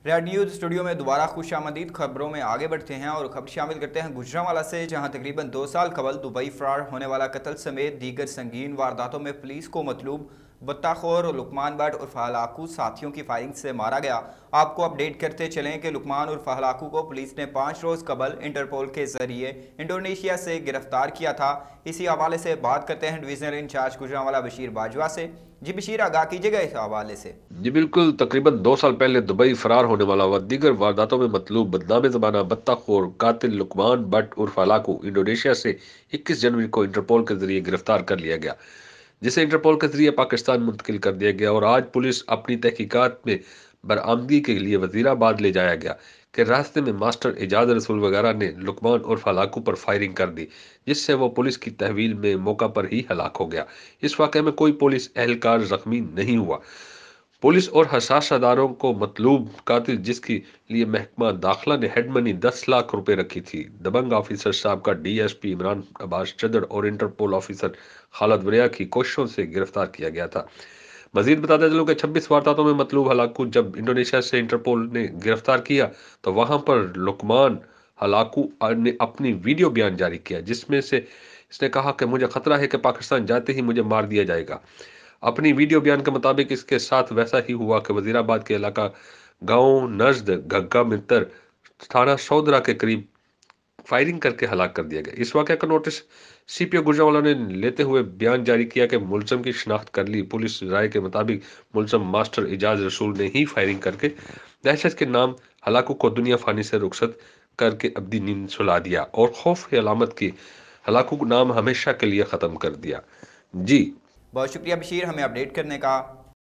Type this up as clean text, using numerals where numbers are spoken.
Red news studio میں دوبارہ خوش آمدید. خبروں میں آگے بڑھتے ہیں اور خبر شامل کرتے ہیں گجرانوالہ سے، جہاں تقریباً 2 سال قبل دبئی فرار ہونے والا قتل سمیت دیگر سنگین وارداتوں میں پولیس کو مطلوب بطہ خور لقمان بٹ عرف ہلاکو ساتھیوں کی فائرنگ سے مارا گیا. آپ کو اپڈیٹ کرتے چلیں کہ لقمان عرف ہلاکو کو پولیس نے 5 روز قبل انٹرپول کے ذریعے انڈونیشیا سے گرفتار کیا تھا. اسی حوالے سے بات کرتے ہیں ڈویژنل انچارج گجرانوالہ بشیر باجوہ سے. جی بشیر، آگاہ کیجیے گا اس حوالے سے. جی بالکل، تقریباً 2 سال پہلے دبئی فرار ہونے والا و دیگر وارداتوں میں مطلوب بدنام زمانہ بطہ خور قاتل لقمان بٹ عرف ہلاکو انڈونیشیا سے 21 جنوری کو انٹرپول کے ذریعے گرفتار کر لیا گیا، جسے انٹرپول کے ذریعے پاکستان منتقل کر دیا گیا اور آج پولیس اپنی تحقیقات میں برآمدگی کے لیے وزیر آباد لے جایا گیا کہ راستے میں ماسٹر اعجاز رسول وغیرہ نے لقمان عرف ہلاکو پر فائرنگ کر دی، جس سے وہ پولیس کی تحویل میں موقع پر ہی ہلاک ہو گیا۔ اس واقعے میں کوئی پولیس اہلکار زخمی نہیں ہوا۔ پولیس اور حساس اداروں کو مطلوب قاتل، جس کے لیے محکمہ داخلہ نے ہیڈ منی 10 لاکھ روپے رکھی تھی، دبنگ آفیسر صاحب کا ڈی ایس پی عمران عباس چدر اور انٹرپول آفیسر خالد وریا کی کوششوں سے گرفتار کیا گیا تھا۔ مزید بتاتے چلوں کہ 26 وارداتوں میں مطلوب ہلاکو جب انڈونیشیا سے انٹرپول نے گرفتار کیا تو وہاں پر لقمان ہلاکو نے اپنی ویڈیو بیان جاری کیا، جس میں سے اس نے کہا کہ مجھے خطرہ ہے کہ پاکستان جاتے ہی مجھے مار دیا جائے گا۔ اپنی ویڈیو بیان کے مطابق اس کے ساتھ ویسا ہی ہوا کہ وزیر آباد کے علاقہ گاؤں نزد گگا متر تھانہ سودرا کے قریب فائرنگ کر کے ہلاک کر دیا گیا۔ اس واقعہ کا نوٹس سی پی او گجرانوالہ نے لیتے ہوئے بیان جاری کیا کہ ملزم کی شناخت کر لی۔ پولیس رائے کے مطابق ملزم ماسٹر اعجاز رسول نے ہی فائرنگ کر کے دہشت کے نام ہلاکو کو دنیا فانی سے رخصت کر کے ابدی نیند سلا دیا اور خوف کی علامت کی ہلاکو کو نام ہمیشہ کے لیے ختم کر دیا۔ جی بہت شکریہ بشیر، ہمیں اپڈیٹ کرنے کا.